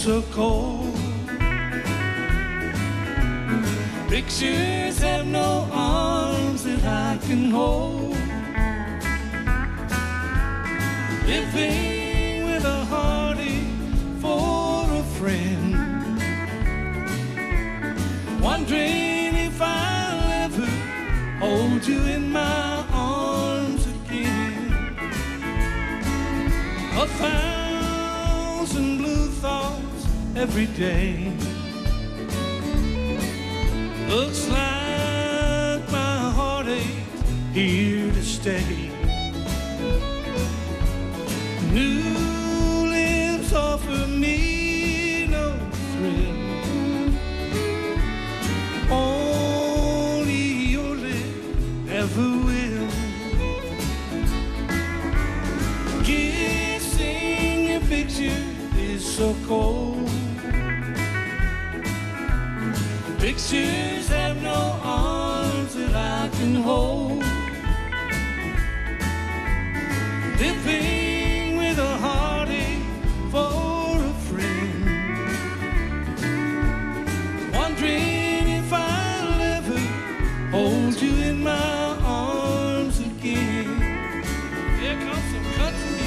so cold. Pictures have no arms that I can hold. Living with a heartache for a friend. Wondering if I'll ever hold you in my arms again. 1,000 blue thoughts every day. Looks like my heartache's here to stay. New lips offer me no thrill. Only your lips ever will. Kissing your picture is so cold. Pictures have no arms that I can hold. Living with a heartache for a friend. Wondering if I'll ever hold you in my arms again. Here comes some country music.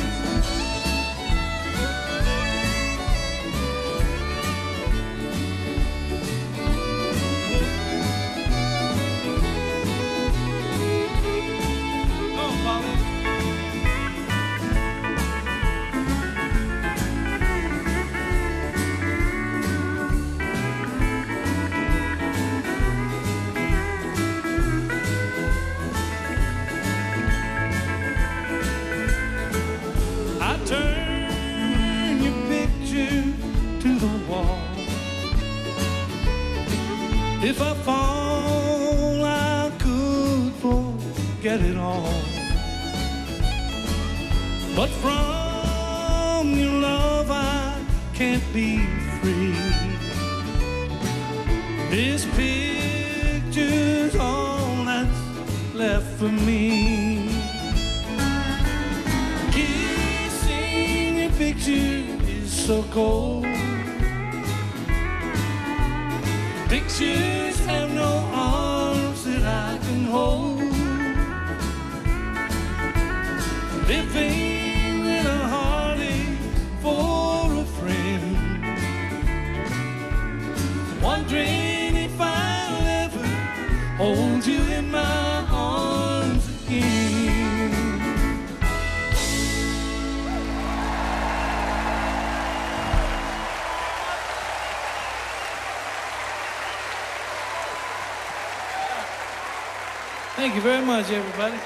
Turn your picture to the wall. If I fall, I could forget it all. But from your love I can't be free. This picture's all that's left for me. Picture is so cold. Pictures have no arms that I can hold. Living with a heartache for a friend. Wondering if I'll ever hold you in my arms again. Thank you very much, everybody.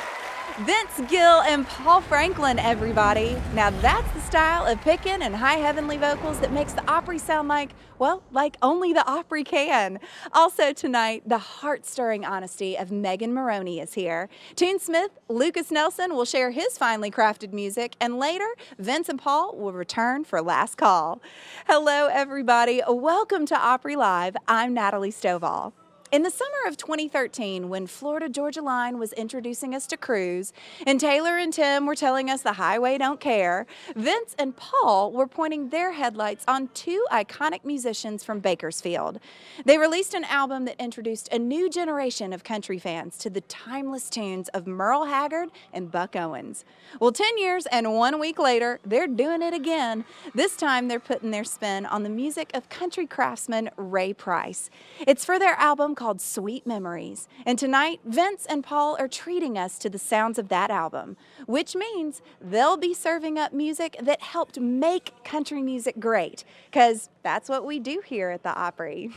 Vince Gill and Paul Franklin, everybody. Now that's the style of picking and high heavenly vocals that makes the Opry sound like, well, like only the Opry can. Also tonight, the heart-stirring honesty of Megan Moroney is here. Tunesmith Lukas Nelson will share his finely crafted music, and later, Vince and Paul will return for Last Call. Hello, everybody. Welcome to Opry Live. I'm Natalie Stovall. In the summer of 2013, when Florida Georgia Line was introducing us to cruise, and Taylor and Tim were telling us the highway don't care, Vince and Paul were pointing their headlights on two iconic musicians from Bakersfield. They released an album that introduced a new generation of country fans to the timeless tunes of Merle Haggard and Buck Owens. Well, 10 years and 1 week later, they're doing it again. This time, they're putting their spin on the music of country craftsman Ray Price. It's for their album called Sweet Memories. And tonight, Vince and Paul are treating us to the sounds of that album, which means they'll be serving up music that helped make country music great, because that's what we do here at the Opry.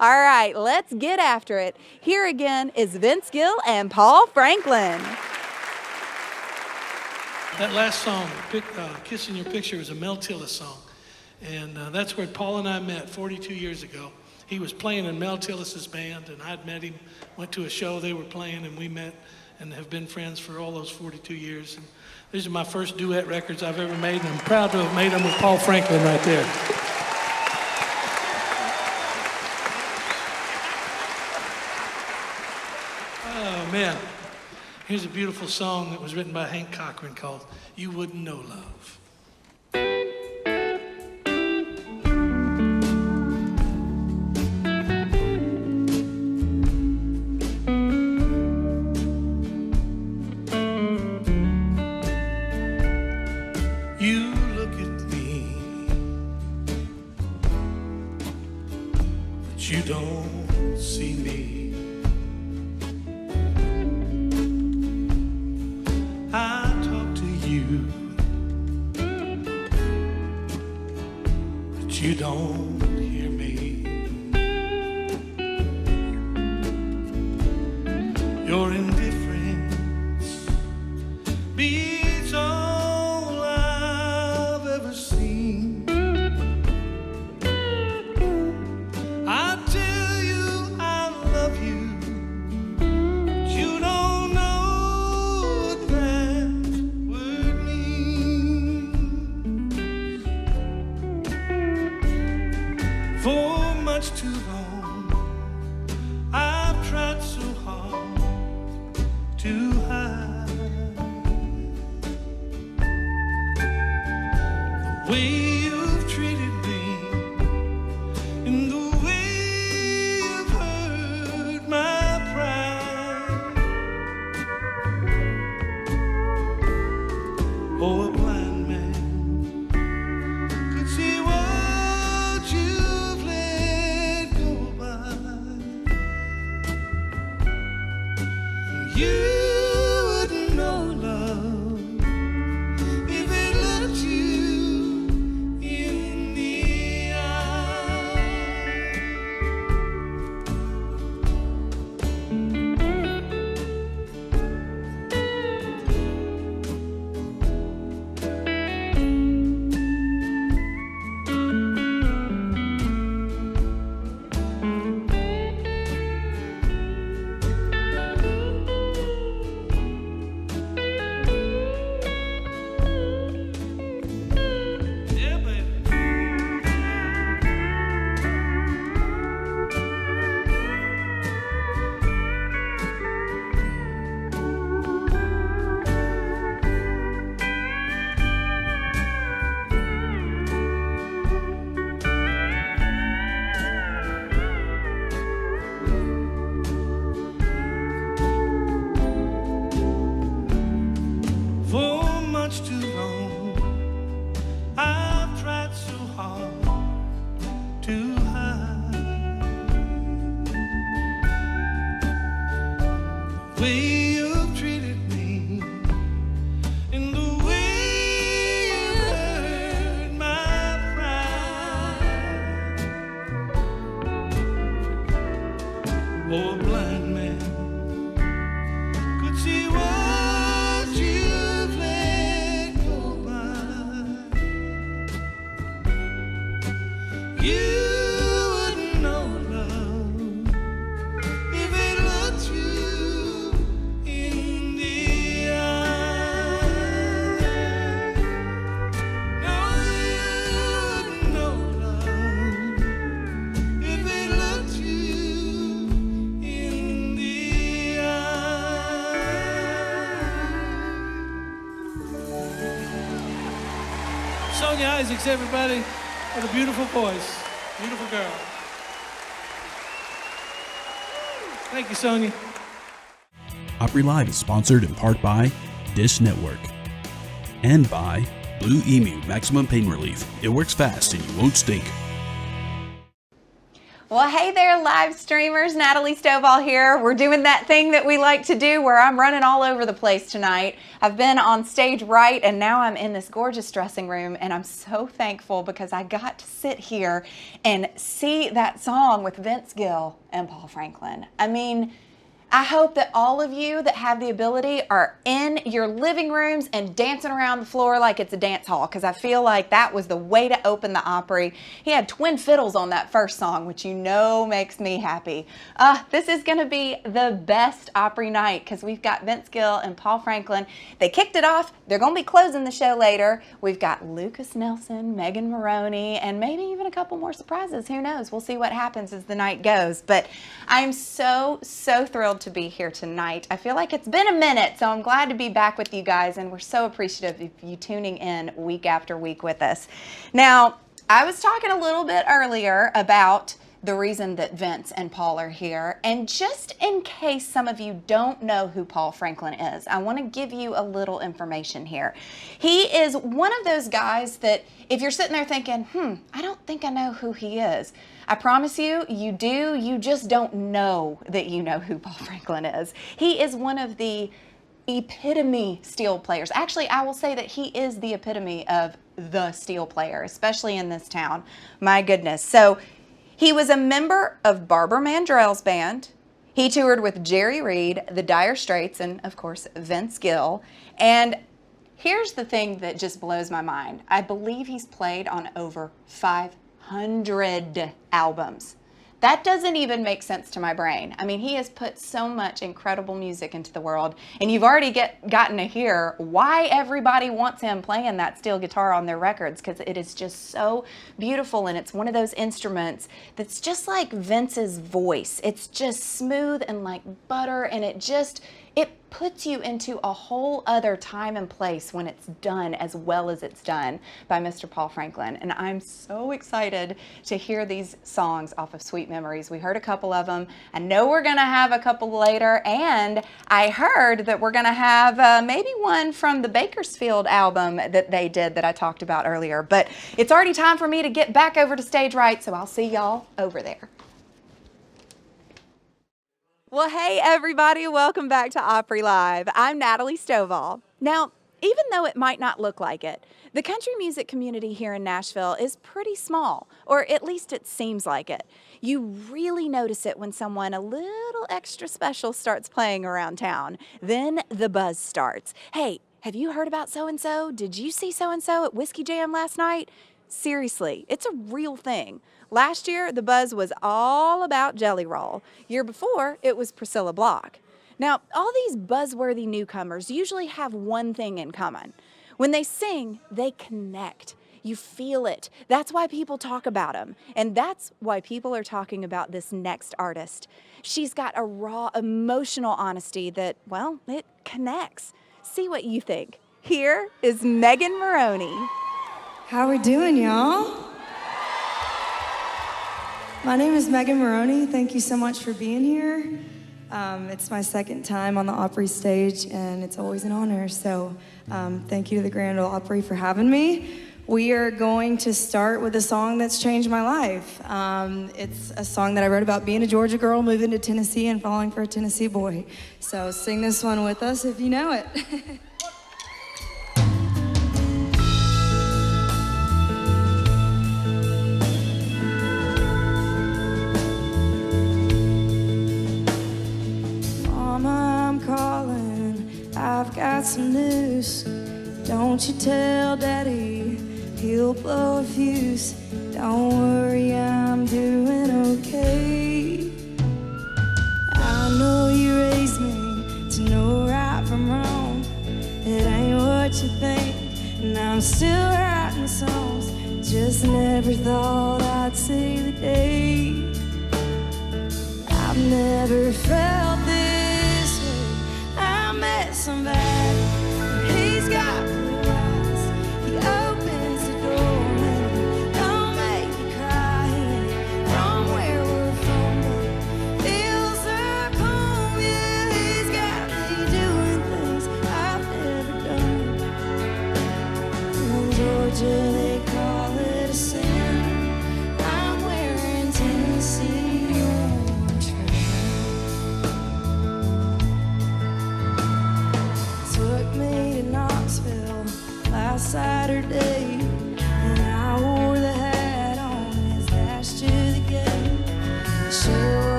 All right, let's get after it. Here again is Vince Gill and Paul Franklin. That last song, Kissing Your Picture, is a Mel Tillis song. And that's where Paul and I met 42 years ago. He was playing in Mel Tillis's band, and I'd met him, went to a show they were playing, and we met and have been friends for all those 42 years. And these are my first duet records I've ever made, and I'm proud to have made them with Paul Franklin right there. Oh, man. Here's a beautiful song that was written by Hank Cochran called You Wouldn't Know Love. Your indifference beats all I've ever seen. I tell you I love you, but you don't know what that would mean. For much too long, I've tried so hard to hide the way you've treated me and the way you've hurt my pride. Oh, a blind man could see what you've let go by. You wouldn't know love if it looked you in the eye. Yeah, baby. For much too long, I've tried so hard to hide the way you've treated me and the way you hurt my pride. Oh, a blind man could see what you've let go by. You wouldn't know love if it looked you in the eye. No, you wouldn't know love if it looked you in the eye. Sonia Isaacs, everybody, what a beautiful voice, beautiful girl. Thank you, Sonia. Opry Live is sponsored in part by Dish Network and by Blue Emu Maximum Pain Relief. It works fast and you won't stink. Well, hey there, live streamers. Natalie Stovall here. We're doing that thing that we like to do where I'm running all over the place tonight. I've been on stage right, and now I'm in this gorgeous dressing room, and I'm so thankful because I got to sit here and see that song with Vince Gill and Paul Franklin. I mean, I hope that all of you that have the ability are in your living rooms and dancing around the floor like it's a dance hall, because I feel like that was the way to open the Opry. He had twin fiddles on that first song, which you know makes me happy. This is going to be the best Opry night because we've got Vince Gill and Paul Franklin. They kicked it off. They're going to be closing the show later. We've got Lukas Nelson, Megan Moroney, and maybe even a couple more surprises. Who knows? We'll see what happens as the night goes. But I'm so thrilled to be here tonight. I feel like it's been a minute, so I'm glad to be back with you guys, and we're so appreciative of you tuning in week after week with us. Now, I was talking a little bit earlier about the reason that Vince and Paul are here, and just in case some of you don't know who Paul Franklin is, I want to give you a little information here. He is one of those guys that if you're sitting there thinking, I don't think I know who he is, I promise you, you do. You just don't know that you know who Paul Franklin is. He is one of the epitome steel players. Actually, I will say that he is the epitome of the steel player, especially in this town. My goodness. So he was a member of Barbara Mandrell's band. He toured with Jerry Reed, the Dire Straits, and of course, Vince Gill. And here's the thing that just blows my mind. I believe he's played on over 500 albums. That doesn't even make sense to my brain. I mean, he has put so much incredible music into the world, and you've already gotten to hear why everybody wants him playing that steel guitar on their records, because it is just so beautiful, and it's one of those instruments that's just like Vince's voice. It's just smooth and like butter, and it puts you into a whole other time and place when it's done as well as it's done by Mr. Paul Franklin. And I'm so excited to hear these songs off of Sweet Memories. We heard a couple of them. I know we're going to have a couple later, and I heard that we're going to have maybe one from the Bakersfield album that they did that I talked about earlier. But it's already time for me to get back over to stage right, so I'll see y'all over there. Well, hey, everybody. Welcome back to Opry Live. I'm Natalie Stovall. Now, even though it might not look like it, the country music community here in Nashville is pretty small, or at least it seems like it. You really notice it when someone a little extra special starts playing around town. Then the buzz starts. Hey, have you heard about so-and-so? Did you see so-and-so at Whiskey Jam last night? Seriously, it's a real thing. Last year, the buzz was all about Jelly Roll. Year before, it was Priscilla Block. Now, all these buzzworthy newcomers usually have one thing in common. When they sing, they connect. You feel it. That's why people talk about them. And that's why people are talking about this next artist. She's got a raw, emotional honesty that, well, it connects. See what you think. Here is Megan Moroney. How we doing, y'all? My name is Megan Moroney. Thank you so much for being here. It's my second time on the Opry stage, and it's always an honor. So thank you to the Grand Ole Opry for having me. We are going to start with a song that's changed my life. It's a song that I wrote about being a Georgia girl, moving to Tennessee, and falling for a Tennessee boy. So sing this one with us if you know it. I've got some news. Don't you tell Daddy, he'll blow a fuse. Don't worry, I'm doing okay. I know you raised me to know right from wrong. It ain't what you think, and I'm still writing songs. Just never thought I'd see the day. I've never felt this way. I met somebody, he's got blue eyes. He opens the door and don't make me cry. From where we're from, but feels like home. Yeah, he's got me doing things I've never done. In Georgia, they call it a sin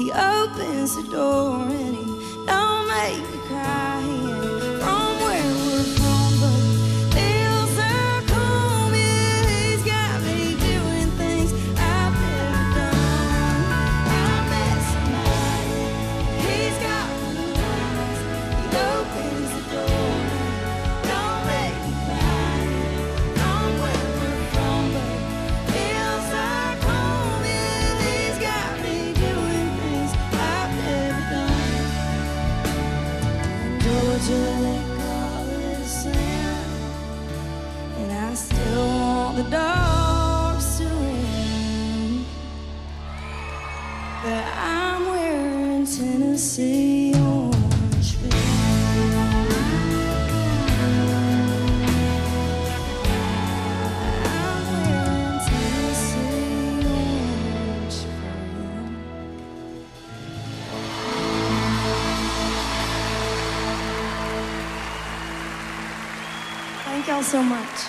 He opens the door and he don't make me cry. From where we're from, but feels so calm. Yeah, he's got me doing things I've never done. I met somebody, he's got blue eyes. He opens the door, don't make me cry. From where we're from, but feels so calm. Yeah, he's got me doing things I've never done. Georgia, they call it sand, and I still want the dogs to win. But I'm wearing Tennessee orange film. I'm wearing Tennessee orange film. Thank y'all so much.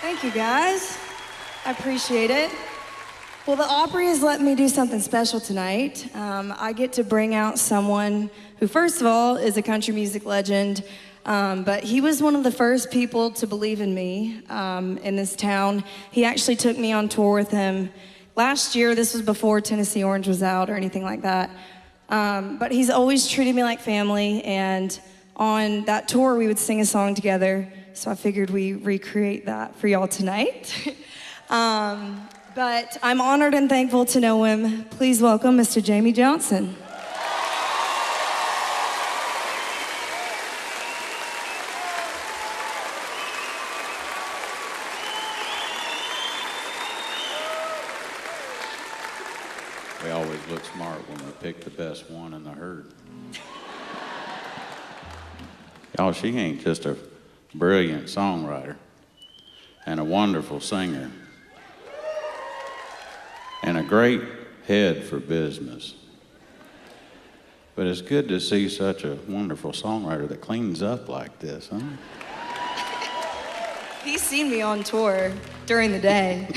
Thank you, guys. I appreciate it. Well, the Opry has let me do something special tonight. I get to bring out someone who, first of all, is a country music legend, but he was one of the first people to believe in me in this town. He actually took me on tour with him last year. This was before Tennessee Orange was out or anything like that. But he's always treated me like family, and on that tour we would sing a song together, so I figured we recreate that for y'all tonight. But I'm honored and thankful to know him. Please welcome Mr. Jamey Johnson. We always look smart when we pick the best one in the herd. Y'all, she ain't just a brilliant songwriter and a wonderful singer and a great head for business. But it's good to see such a wonderful songwriter that cleans up like this, huh? He's seen me on tour during the day.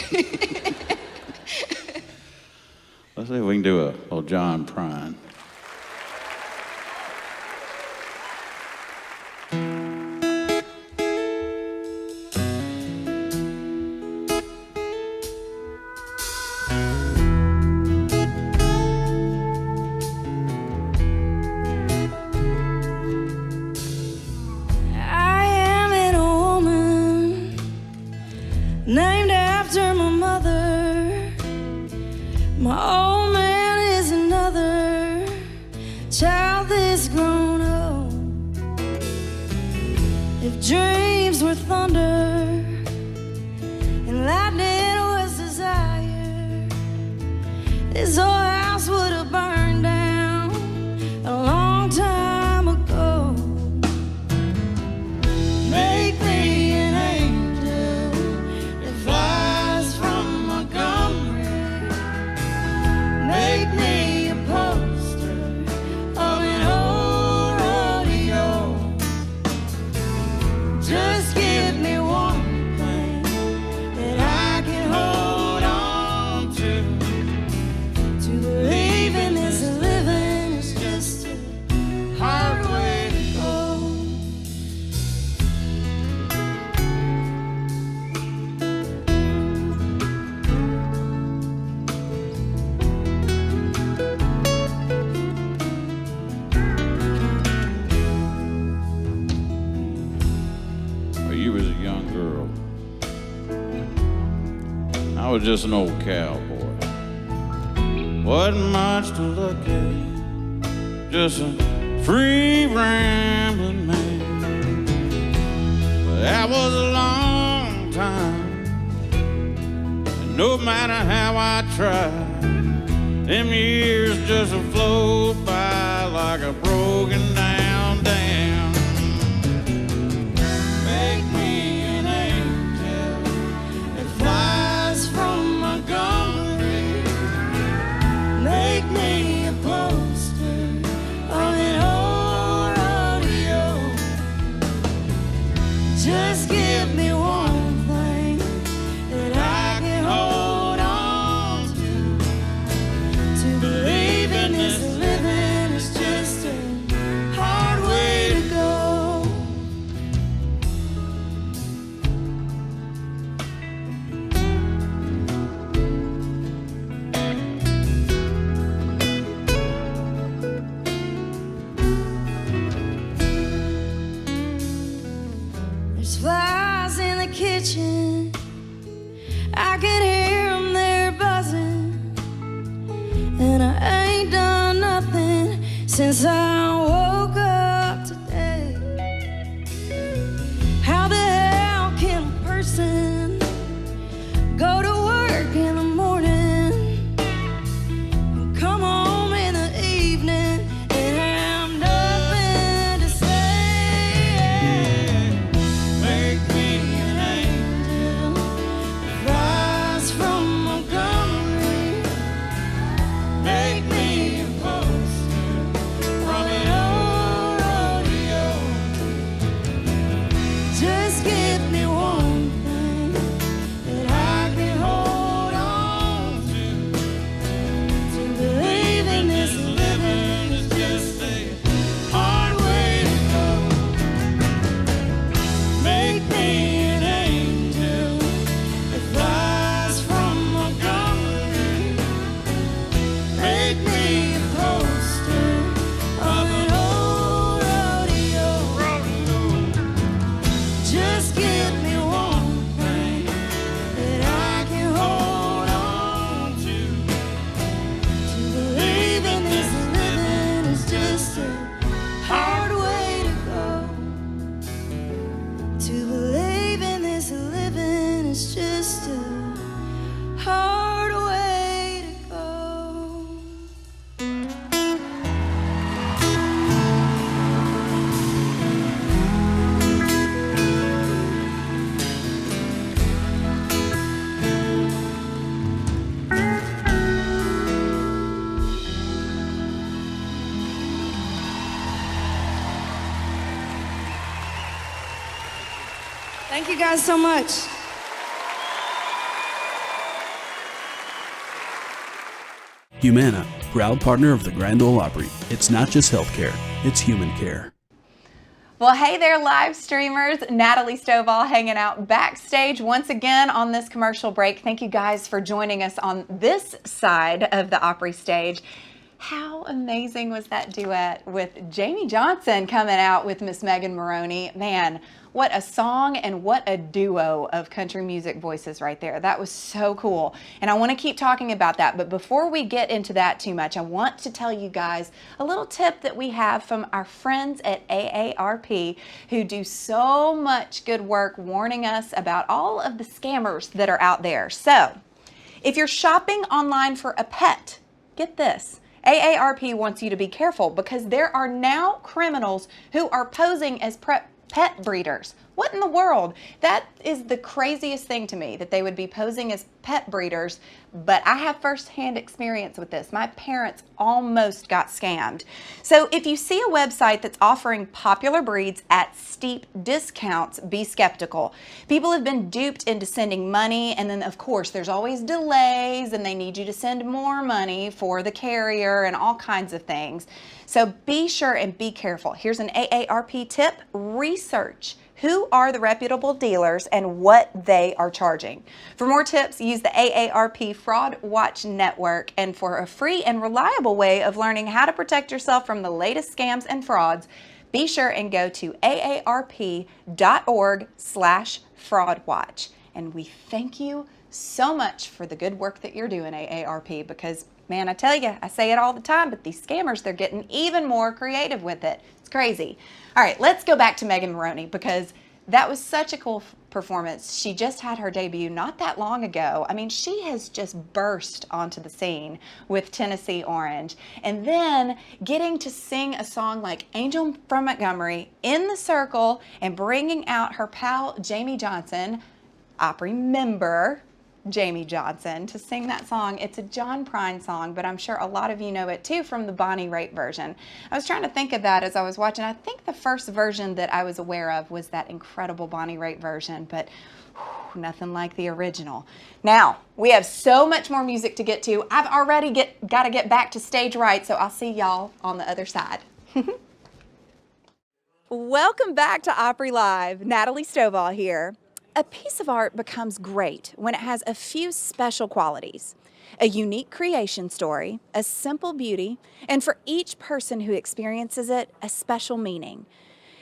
Let's see if we can do a little John Prine. I am an old woman named after my mother. My old man is another child that's grown up. If dreams were thunder and lightning was desire, this old house would have burned down a long time ago. Make me an angel that flies from Montgomery. Make me a poster of an old rodeo. Just give me one thing that I can hold on to. To believe in this living is just a hard way to go. Well, you was a young girl. I was just an old cowboy. Wasn't much to look at, just a free rambling man. But that was a long time, and no matter how I tried, them years just flowed by like a broken down dam. Make me an angel that flies from Montgomery. Make me a poster of an old rodeo. Just give me one thing There's flies in the kitchen, I can hear them, they're buzzing. And I ain't done nothing since I woke up today. How the hell can a person go to work in the morning and come home in the evening and have nothing to say? Make me an angel that flies from Montgomery. Make me a poster from an old rodeo. Just give me one thing that I can hold on to. To believe in this living is just a hard way to go. Make me an angel that flies from Montgomery. Make me a poster of an old rodeo. Just give me one thing that I can hold on to. To believe in this living is just a hard way to go. To believe in this living is just a hard way to go. Thank you guys so much. Humana, proud partner of the Grand Ole Opry. It's not just healthcare, it's human care. Well, hey there, live streamers. Natalie Stovall hanging out backstage once again on this commercial break. Thank you guys for joining us on this side of the Opry stage. How amazing was that duet with Jamey Johnson coming out with Miss Megan Moroney? Man, what a song and what a duo of country music voices right there. That was so cool. And I want to keep talking about that. But before we get into that too much, I want to tell you guys a little tip that we have from our friends at AARP who do so much good work warning us about all of the scammers that are out there. So if you're shopping online for a pet, get this. AARP wants you to be careful because there are now criminals who are posing as pet breeders. What in the world? That is the craziest thing to me, that they would be posing as pet breeders, but I have firsthand experience with this. My parents almost got scammed. So if you see a website that's offering popular breeds at steep discounts, be skeptical. People have been duped into sending money, and then of course there's always delays and they need you to send more money for the carrier and all kinds of things. So be sure and be careful. Here's an AARP tip. Research who are the reputable dealers and what they are charging. For more tips, use the AARP Fraud Watch Network. And for a free and reliable way of learning how to protect yourself from the latest scams and frauds, be sure and go to aarp.org/fraudwatch. And we thank you so much for the good work that you're doing, AARP, because man, I tell you, I say it all the time, but these scammers, they're getting even more creative with it. It's crazy. All right, let's go back to Megan Moroney because that was such a cool performance. She just had her debut not that long ago. I mean, she has just burst onto the scene with Tennessee Orange. And then getting to sing a song like Angel from Montgomery in the circle and bringing out her pal Jamey Johnson, Opry member Jamey Johnson, to sing that song. It's a John Prine song, but I'm sure a lot of you know it too from the Bonnie Raitt version. I was trying to think of that as I was watching. I think the first version that I was aware of was that incredible Bonnie Raitt version, but nothing like the original. Now, we have so much more music to get to. I've already got to get back to stage right, so I'll see y'all on the other side. Welcome back to Opry Live. Natalie Stovall here. A piece of art becomes great when it has a few special qualities. A unique creation story, a simple beauty, and for each person who experiences it, a special meaning.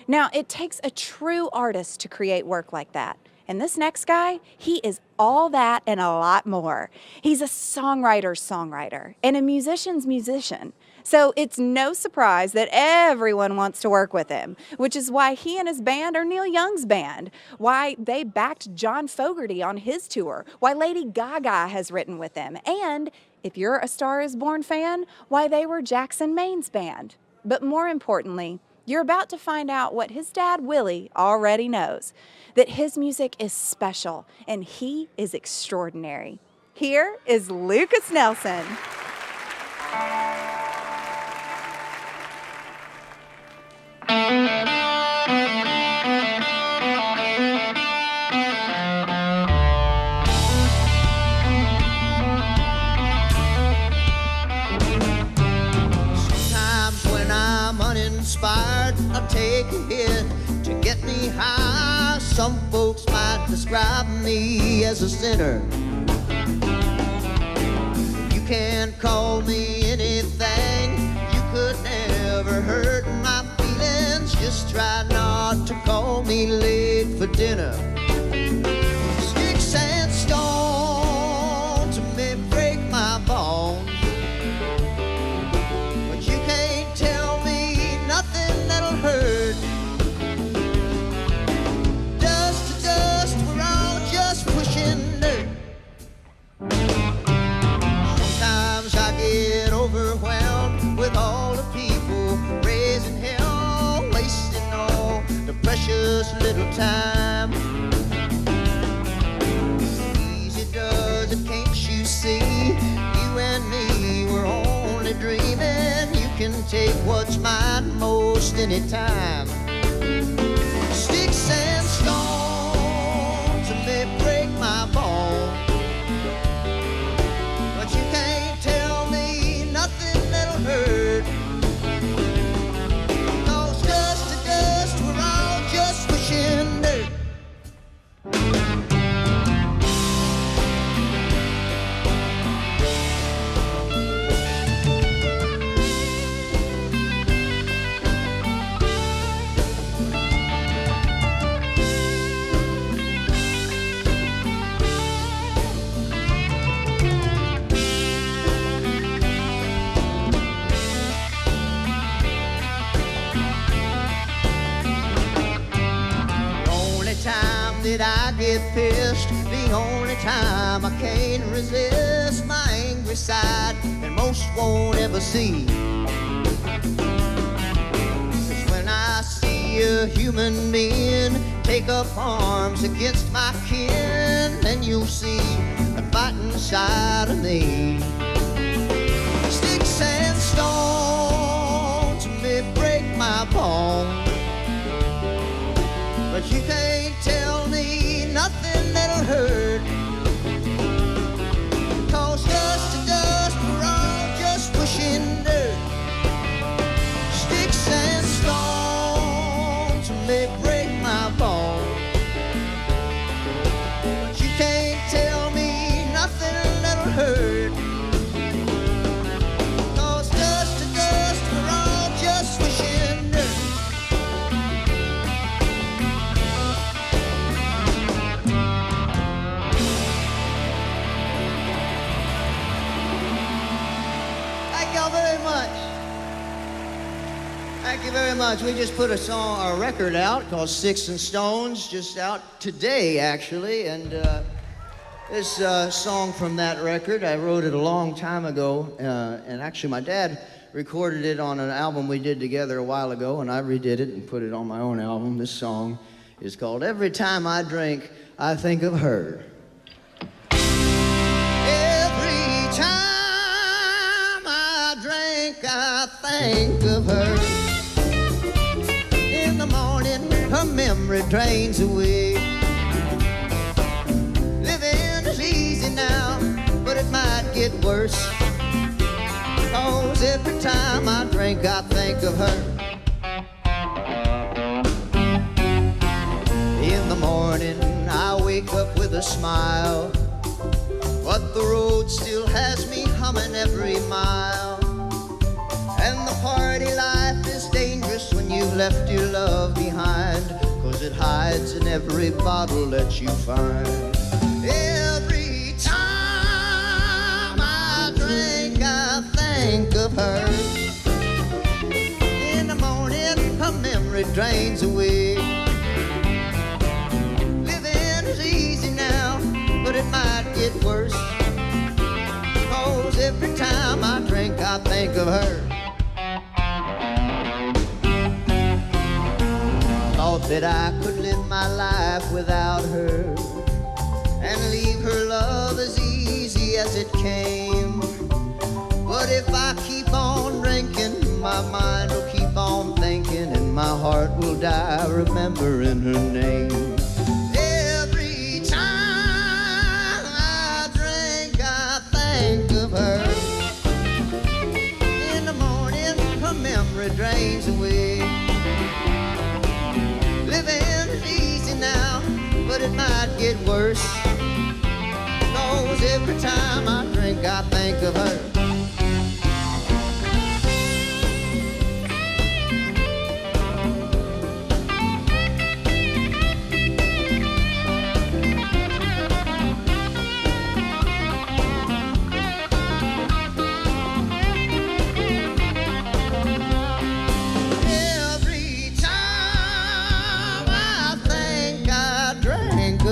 Now, it takes a true artist to create work like that. And this next guy, he is all that and a lot more. He's a songwriter's songwriter and a musician's musician. So it's no surprise that everyone wants to work with him, which is why he and his band are Neil Young's band, why they backed John Fogerty on his tour, why Lady Gaga has written with him, and if you're a Star is Born fan, why they were Jackson Maine's band. But more importantly, you're about to find out what his dad, Willie, already knows, that his music is special and he is extraordinary. Here is Lukas Nelson. Sometimes when I'm uninspired, I'll take a hit to get me high. Some folks might describe me as a sinner. You can call me anything. You could never hurt my feelings. Just try not to call me late for dinner. Sticks and stones may break my bones, but you can't tell me nothing that'll hurt. Dust to dust, we're all just pushing dirt. Sometimes I get overwhelmed with all the people raising hell, wasting all the precious little time. Easy does it, can't you see? You and me, we're only dreaming. You can take what's mine most anytime. Sticks and stones may break my bones, but you can't tell me nothing that'll hurt. 'Cause dust to dust, we're all just pushing dirt. That I get pissed, the only time I can't resist my angry side that most won't ever see. 'Cause when I see a human being take up arms against my kin, then you'll see the fighting side of me. Sticks and stones may break my bones, but you can't tell me nothing that'll hurt. 'Cause dust to dust, we're all just pushing dirt. Sticks and stones may break my bones, but you can't tell me nothing that'll hurt. 'Cause dust to dust, we're all just pushing dirt. Thank you very much. We just put a record out called Sticks and Stones, just out today, actually. And this song from that record, I wrote it a long time ago. And actually, my dad recorded it on an album we did together a while ago, and I redid it and put it on my own album. This song is called Every Time I Drink, I Think of Her. Every time I drink, I think of her. In the morning, her memory drains away. Living is easy now, but it might get worse. 'Cause every time I drink, I think of her. In the morning, I wake up with a smile, but the road still has me humming every mile. And the party life is dangerous when you left your love behind, 'cause it hides in every bottle that you find. Every time I drink, I think of her. In the morning, her memory drains away. Living is easy now, but it might get worse. 'Cause every time I drink, I think of her. Thought that I could live my life without her and leave her love as easy as it came. But if I keep on drinking, my mind will keep on thinking, and my heart will die remembering her name. Every time I drink, I think of her. In the morning, her memory drains away. Living is easy now, but it might get worse. 'Cause every time I drink, I think of her.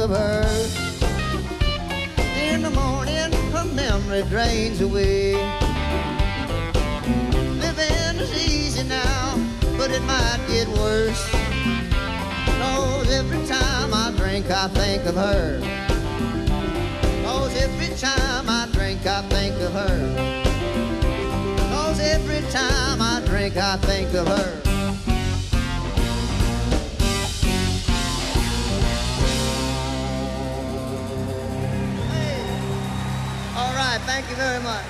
Her. In the morning, her memory drains away. Living is easy now, but it might get worse. 'Cause every time I drink, I think of her. 'Cause every time I drink, I think of her. 'Cause every time I drink, I think of her. Thank you very much.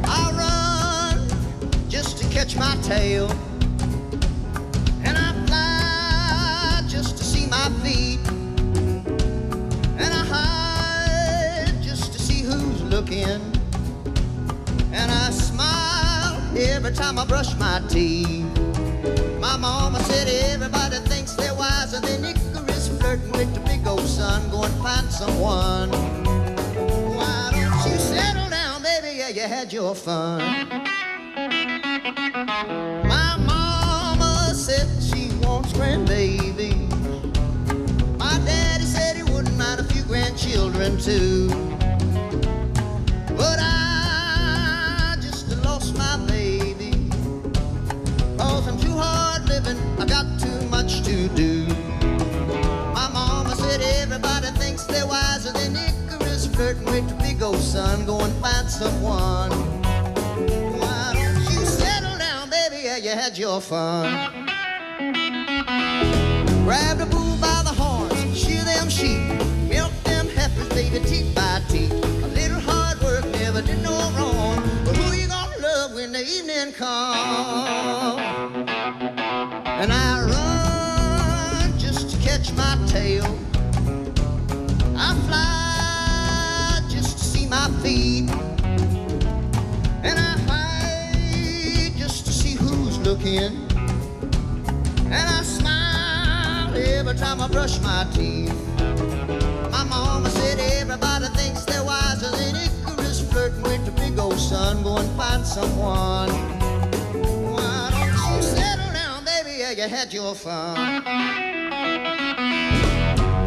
I run just to catch my tail, and I fly just to see my feet. And I smile every time I brush my teeth. My mama said everybody thinks they're wiser than Icarus, flirting with the big old sun. Go and find someone. Why don't you settle down, baby? Yeah, you had your fun. My mama said she wants grandbabies. My daddy said he wouldn't mind a few grandchildren too. But I just lost my baby, 'cause I'm too hard living, I got too much to do. My mama said everybody thinks they're wiser than Icarus, flirting with the big old sun. Go and find someone. Why don't you settle down, baby? Yeah, you had your fun. Grab the bull by the horns, shear them sheep, milk them heifers, baby, teeth by teeth. A little hard work never did no wrong, but who you gonna love when the evening comes? And I run just to catch my tail. I fly just to see my feet. And I hide just to see who's looking. And I smile every time I brush my teeth. My mama said everybody thinks they're wiser than Icarus, flirting with the big old sun. Go and find someone. Why don't you settle down, baby? Yeah, you had your fun.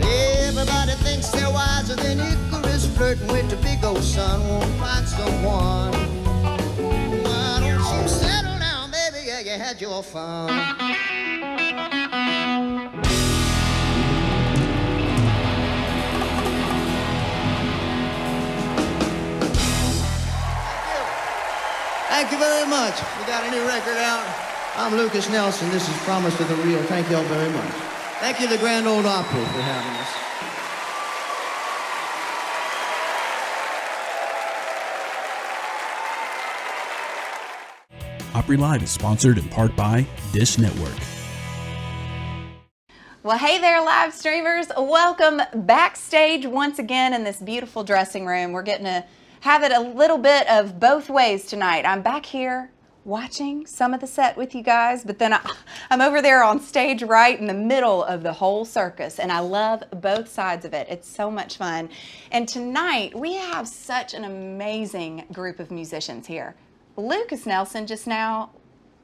Everybody thinks they're wiser than Icarus, flirting with the big old sun. Won't find someone. Why don't you settle down, baby? Yeah, you had your fun. Thank you very much. We got a new record out. I'm Lukas Nelson. This is Promise to the Real. Thank you all very much. Thank you to the Grand Ole Opry for having us. Opry Live is sponsored in part by Dish Network. Well, hey there, live streamers. Welcome backstage once again in this beautiful dressing room. We're getting to have it a little bit of both ways tonight. I'm back here watching some of the set with you guys, but then I'm over there on stage right in the middle of the whole circus, and I love both sides of it. It's so much fun. And tonight, we have such an amazing group of musicians here. Lukas Nelson just now,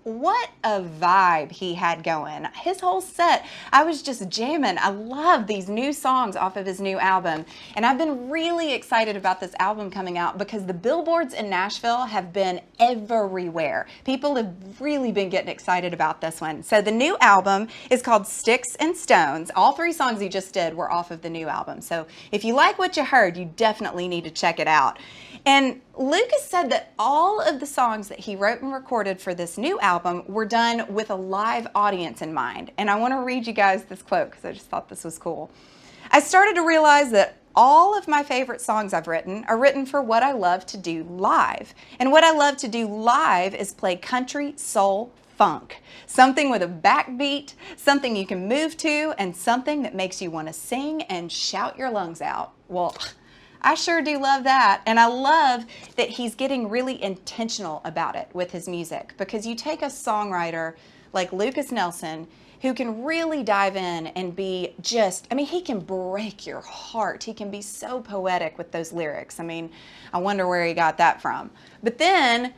what a vibe he had going. His whole set, I was just jamming. I love these new songs off of his new album. And I've been really excited about this album coming out because the billboards in Nashville have been everywhere. People have really been getting excited about this one. So the new album is called Sticks and Stones. All 3 songs he just did were off of the new album. So if you like what you heard, you definitely need to check it out. And Lukas said that all of the songs that he wrote and recorded for this new album were done with a live audience in mind. And I want to read you guys this quote because I just thought this was cool. I started to realize that all of my favorite songs I've written are written for what I love to do live. And what I love to do live is play country, soul, funk. Something with a backbeat, something you can move to, and something that makes you want to sing and shout your lungs out. Well, I sure do love that. And I love that he's getting really intentional about it with his music, because you take a songwriter like Lukas Nelson who can really dive in and be just, I mean, he can break your heart. He can be so poetic with those lyrics. I mean, I wonder where he got that from. But then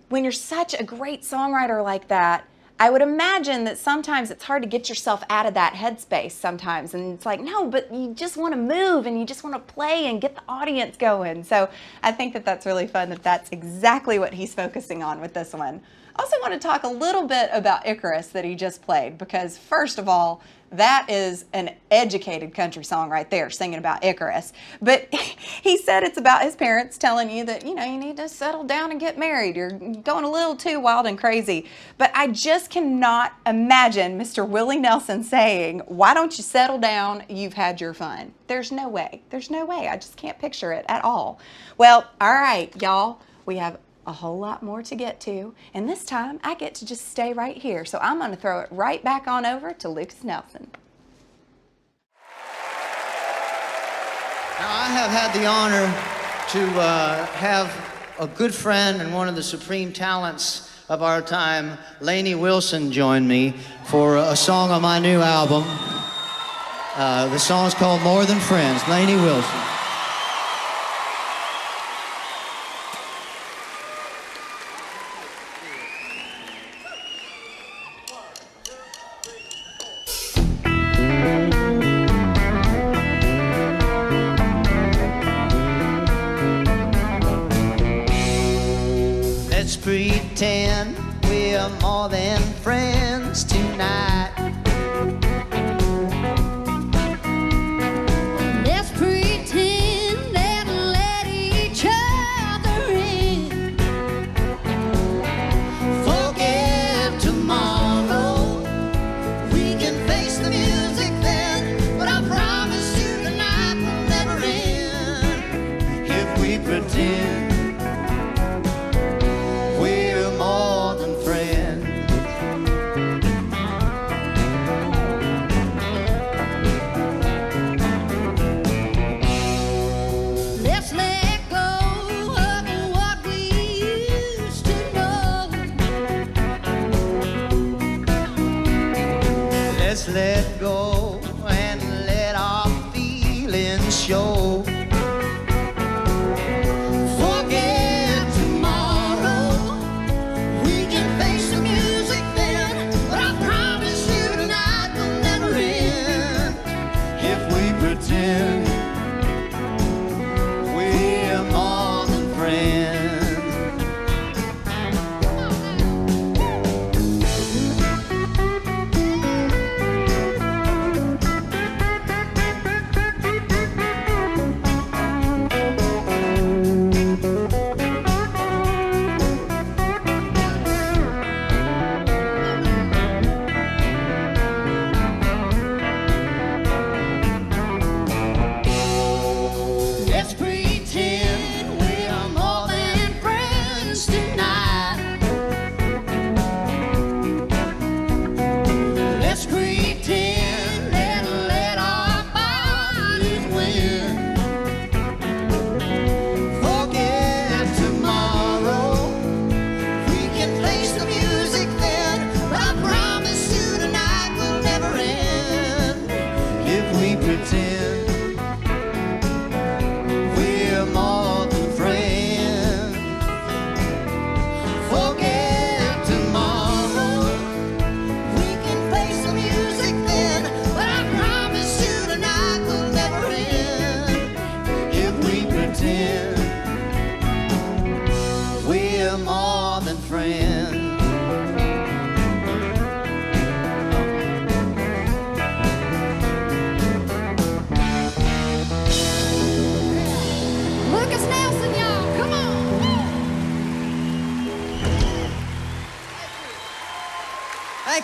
when you're such a great songwriter like that, I would imagine that sometimes it's hard to get yourself out of that headspace sometimes. And it's like, no, but you just want to move and you just want to play and get the audience going. So I think that that's really fun that that's exactly what he's focusing on with this one. I also want to talk a little bit about Icarus that he just played, because first of all, that is an educated country song right there, singing about Icarus. But he said it's about his parents telling you that, you know, you need to settle down and get married. You're going a little too wild and crazy. But I just cannot imagine Mr. Willie Nelson saying, why don't you settle down? You've had your fun. There's no way. There's no way. I just can't picture it at all. Well, all right, y'all. We have a whole lot more to get to, and this time I get to just stay right here. So I'm going to throw it right back on over to Lukas Nelson. Now, I have had the honor to have a good friend and one of the supreme talents of our time, Lainey Wilson, join me for a song on my new album. The song's called More Than Friends. Lainey Wilson. Let's pretend we're more than friends tonight. Let's pretend and let each other in. Forget tomorrow. We can face the music then, but I promise you tonight will never end If we pretend we're more than friends. Let's let go of what we used to know. Let's let go and let our feelings show. Forget tomorrow. We can face the music then, but I promise you tonight will never end If we pretend we're more than friends.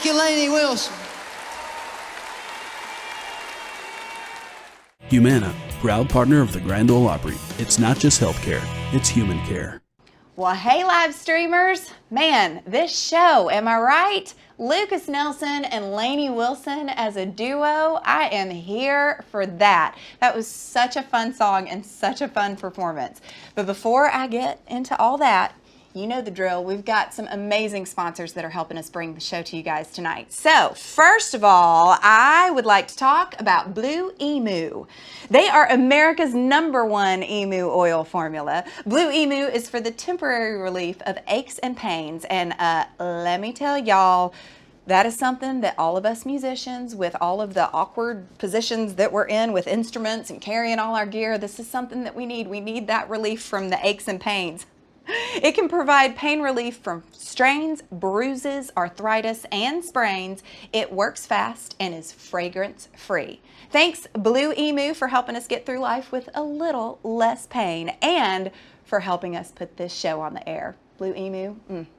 Thank you, Lainey Wilson. Humana, proud partner of the Grand Ole Opry. It's not just healthcare, it's human care. Well, hey, live streamers. Man, this show, am I right? Lukas Nelson and Lainey Wilson as a duo, I am here for that. That was such a fun song and such a fun performance. But before I get into all that, you know the drill. We've got some amazing sponsors that are helping us bring the show to you guys tonight. So, first of all, I would like to talk about Blue Emu. They are America's #1 emu oil formula. Blue Emu is for the temporary relief of aches and pains. And let me tell y'all, that is something that all of us musicians, with all of the awkward positions that we're in with instruments and carrying all our gear, this is something that we need. We need that relief from the aches and pains. It can provide pain relief from strains, bruises, arthritis, and sprains. It works fast and is fragrance-free. Thanks, Blue Emu, for helping us get through life with a little less pain and for helping us put this show on the air. Blue Emu,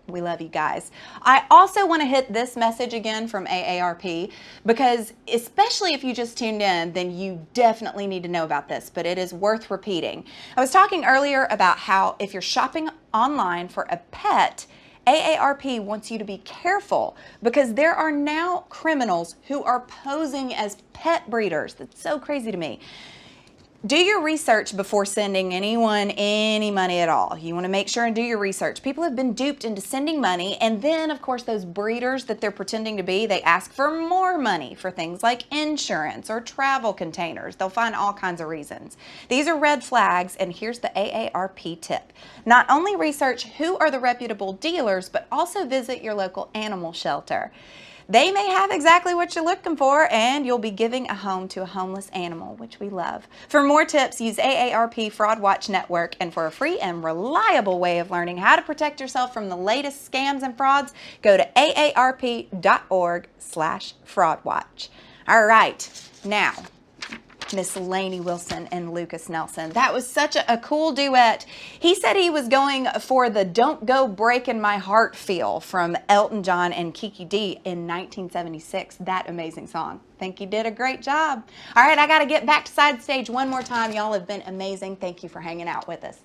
we love you guys. I also want to hit this message again from AARP because especially if you just tuned in, then you definitely need to know about this, but it is worth repeating. I was talking earlier about how if you're shopping online for a pet, AARP wants you to be careful because there are now criminals who are posing as pet breeders. That's so crazy to me. Do your research before sending anyone any money at all. You want to make sure and do your research. People have been duped into sending money, and then, of course, those breeders that they're pretending to be, they ask for more money for things like insurance or travel containers. They'll find all kinds of reasons. These are red flags, and here's the AARP tip. Not only research who are the reputable dealers, but also visit your local animal shelter. They may have exactly what you're looking for, and you'll be giving a home to a homeless animal, which we love. For more tips, use AARP Fraud Watch Network, and for a free and reliable way of learning how to protect yourself from the latest scams and frauds, go to aarp.org/fraudwatch. All right, now, Miss Lainey Wilson and Lukas Nelson. That was such a cool duet. He said he was going for the Don't Go Breaking My Heart feel from Elton John and Kiki D in 1976. That amazing song. Think he did a great job. All right, I got to get back to side stage one more time. Y'all have been amazing. Thank you for hanging out with us.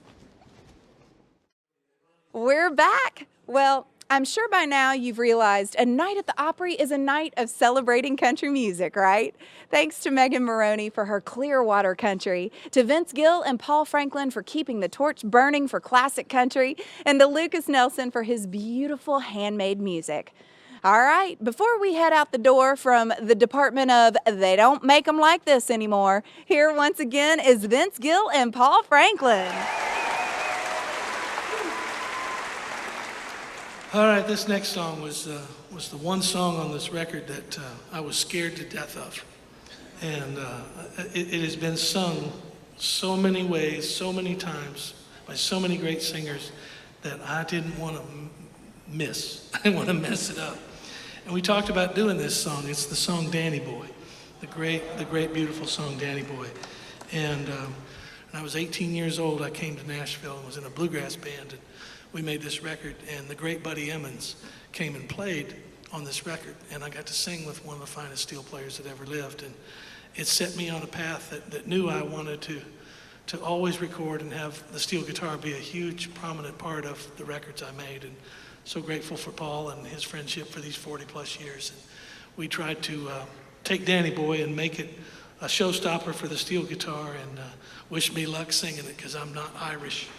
We're back. Well, I'm sure by now you've realized a night at the Opry is a night of celebrating country music, right? Thanks to Megan Moroney for her Clearwater Country, to Vince Gill and Paul Franklin for keeping the torch burning for classic country, and to Lukas Nelson for his beautiful handmade music. All right, before we head out the door from the department of they don't make them like this anymore, here once again is Vince Gill and Paul Franklin. All right, this next song was the one song on this record that I was scared to death of. And it has been sung so many ways, so many times, by so many great singers that I didn't want to miss. I didn't want to mess it up. And we talked about doing this song. It's the song Danny Boy, the great, beautiful song Danny Boy. And when I was 18 years old, I came to Nashville and was in a bluegrass band. And we made this record, and the great Buddy Emmons came and played on this record, and I got to sing with one of the finest steel players that ever lived, and it set me on a path that knew I wanted to always record and have the steel guitar be a huge, prominent part of the records I made, and so grateful for Paul and his friendship for these 40-plus years. And we tried to take Danny Boy and make it a showstopper for the steel guitar, and wish me luck singing it, because I'm not Irish.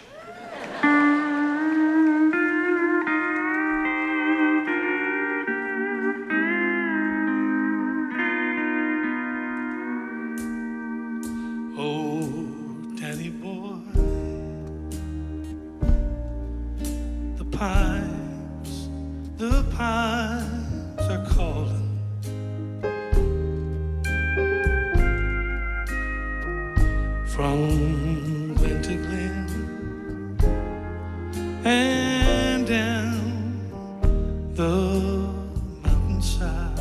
The pines are calling. From glen to glen and down the mountainside.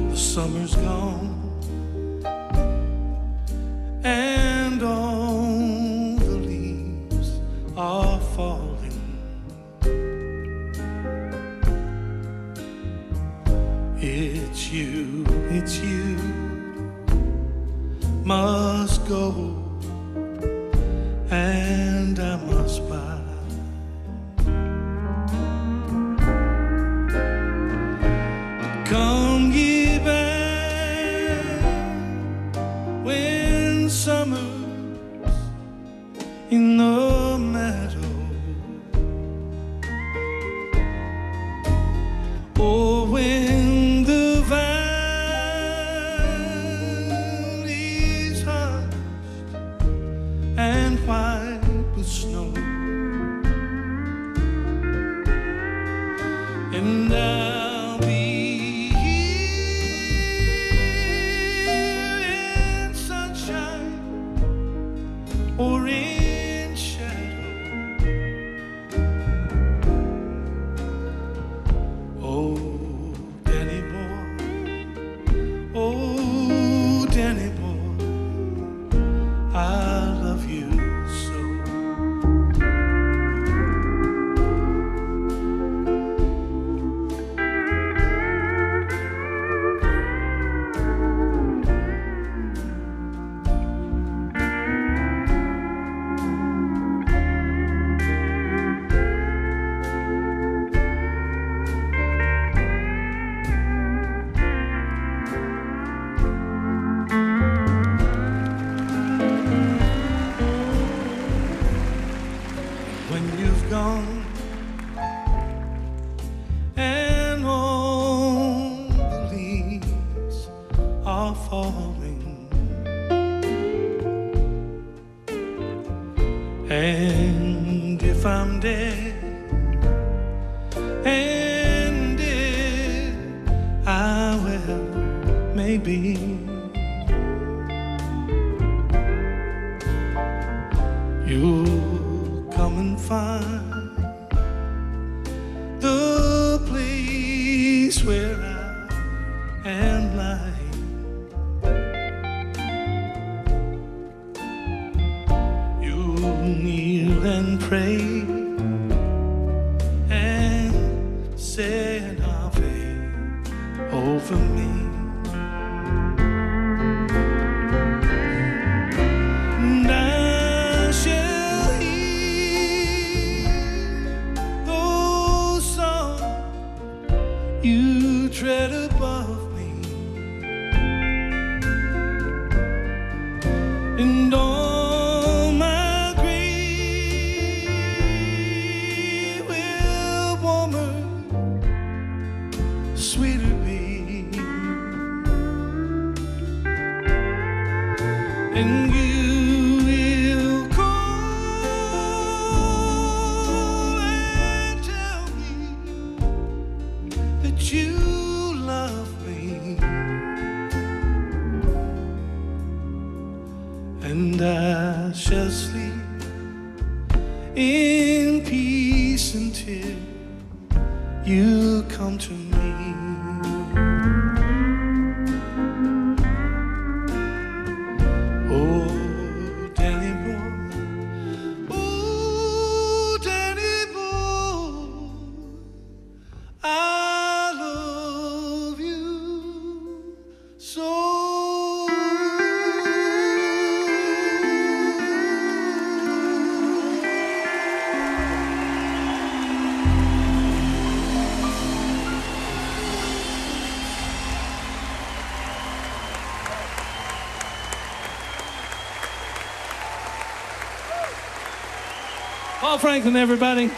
The summer's gone and all the leaves are falling. It's you must go, and I must buy. Come ye back when summer's in the meadow. Oh, when the valley's hushed and white with snow, and I'll be here in sunshine or in shadow. Oh, Danny boy, oh, Danny boy, I love you so. When you've gone and all the leaves are falling, and if I'm dead, and if I will, maybe you'll come and find the place where I am lying. You'll kneel and pray and say an Ave over me. And I shall hear those songs you tread above me, and on my grave will warmer, sweeter be. And you will call and tell me that you love me, and I shall sleep in peace until you come to me. Oh, Danny boy, oh, Danny boy, I love you so. Paul Franklin, everybody.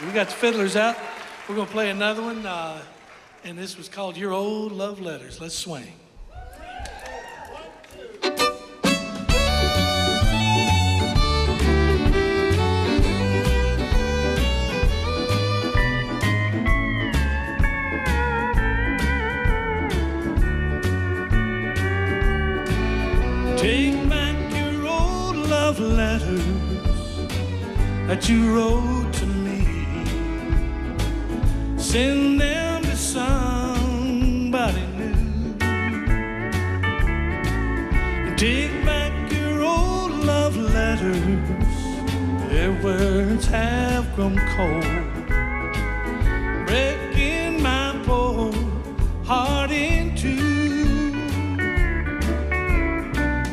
We got the fiddlers out. We're going to play another one, and this was called Your Old Love Letters. Let's swing. Take back your old love letters that you wrote to me. Send them to somebody new. Take back your old love letters Their words have grown cold, breaking my poor heart in two.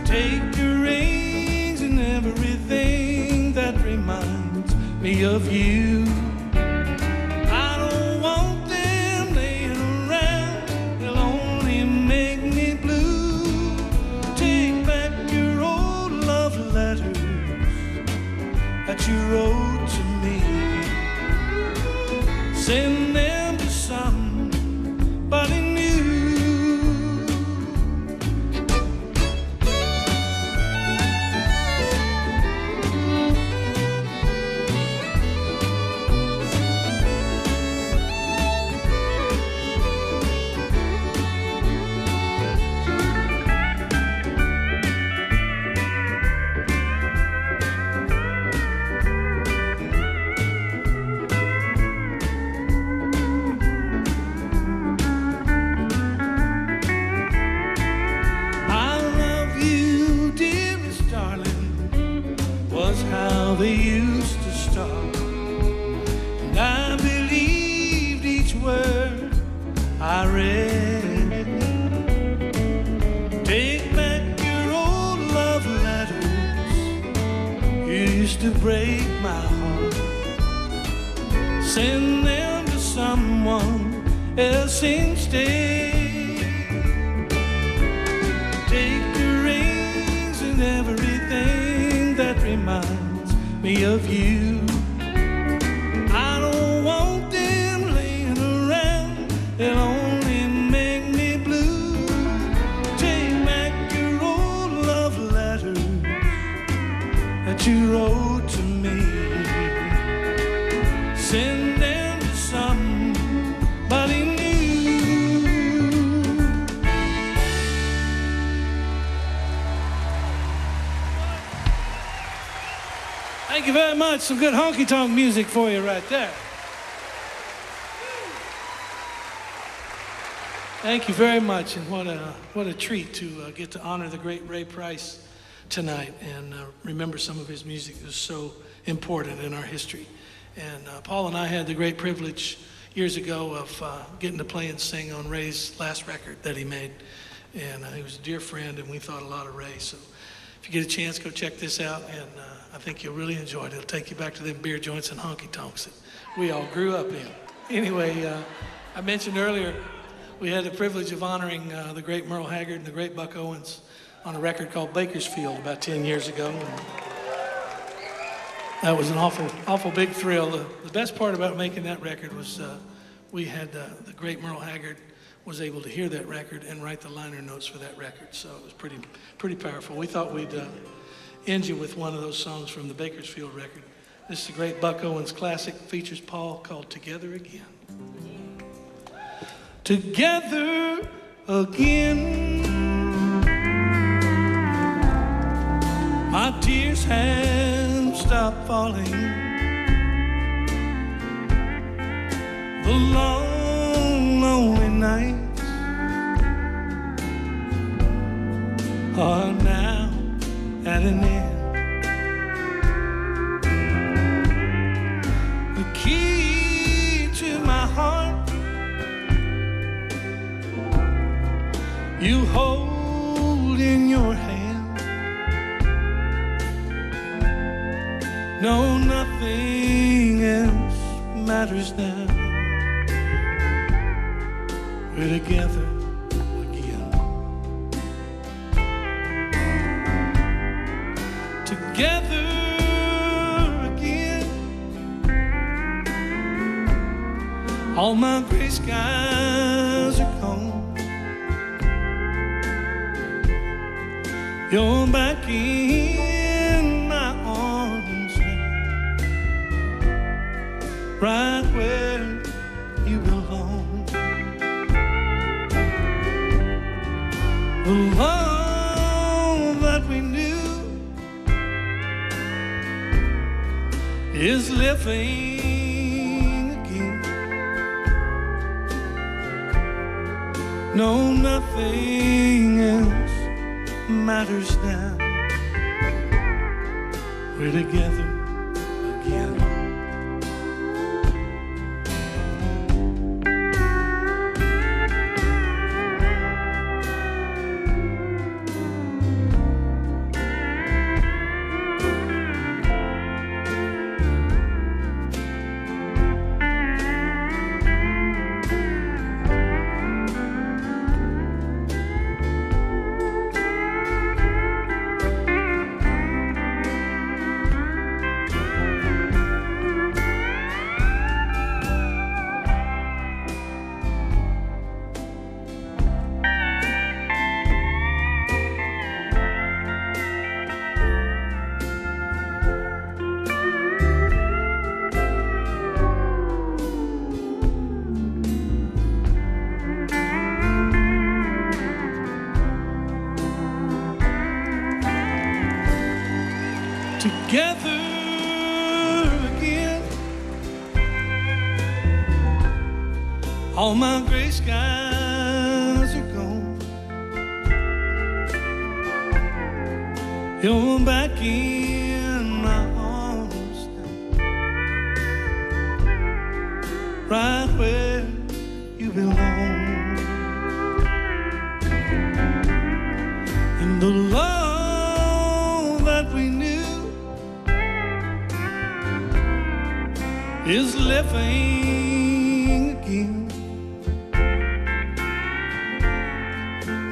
Take your rings and everything that reminds me of you. I don't want them laying around, they'll only make me blue. Take back your old love letters that you wrote to me. Send them to somebody new. They used to start, and I believed each word I read. Take back your old love letters, you used to break my heart. Send them to someone else instead. Take your rings and everything that reminds me of you. I don't want them laying around, they'll only make me blue. Take back your old love letters that you wrote to me. Send them to somebody new. Thank you very much. Some good honky-tonk music for you right there. Thank you very much, and what a treat to get to honor the great Ray Price tonight and remember some of his music that is so important in our history. And Paul and I had the great privilege years ago of getting to play and sing on Ray's last record that he made. And he was a dear friend, and we thought a lot of Ray. So if you get a chance, go check this out, and I think you'll really enjoy it. It'll take you back to them beer joints and honky-tonks that we all grew up in. Anyway, I mentioned earlier we had the privilege of honoring the great Merle Haggard and the great Buck Owens on a record called Bakersfield about 10 years ago. And that was an awful big thrill. The best part about making that record was we had the great Merle Haggard was able to hear that record and write the liner notes for that record. So it was pretty powerful. We thought we'd end you with one of those songs from the Bakersfield record. This is the great Buck Owens classic, features Paul, called Together Again. Together again, my tears have stopped falling. The long, lonely nights are now at an end. The key to my heart you hold in your hand. No, nothing else matters now. We're together again. Together again. All my gray skies are gone. You're back in my arms now, right where you belong. The love that we knew is living again. No, nothing else matters now. We're together together again. All my gray skies are gone. You're back in my arms now, right where you belong. And the love that we knew is living again.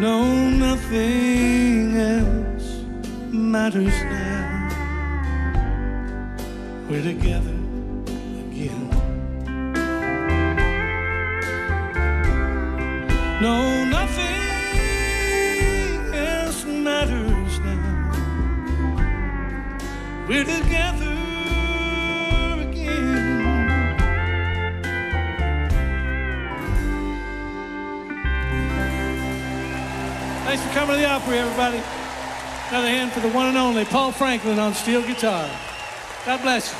No, nothing else matters now. We're together again. No, nothing else matters now. We're together again. Thanks for coming to the Opry, everybody. Another hand for the one and only Paul Franklin on steel guitar. God bless you.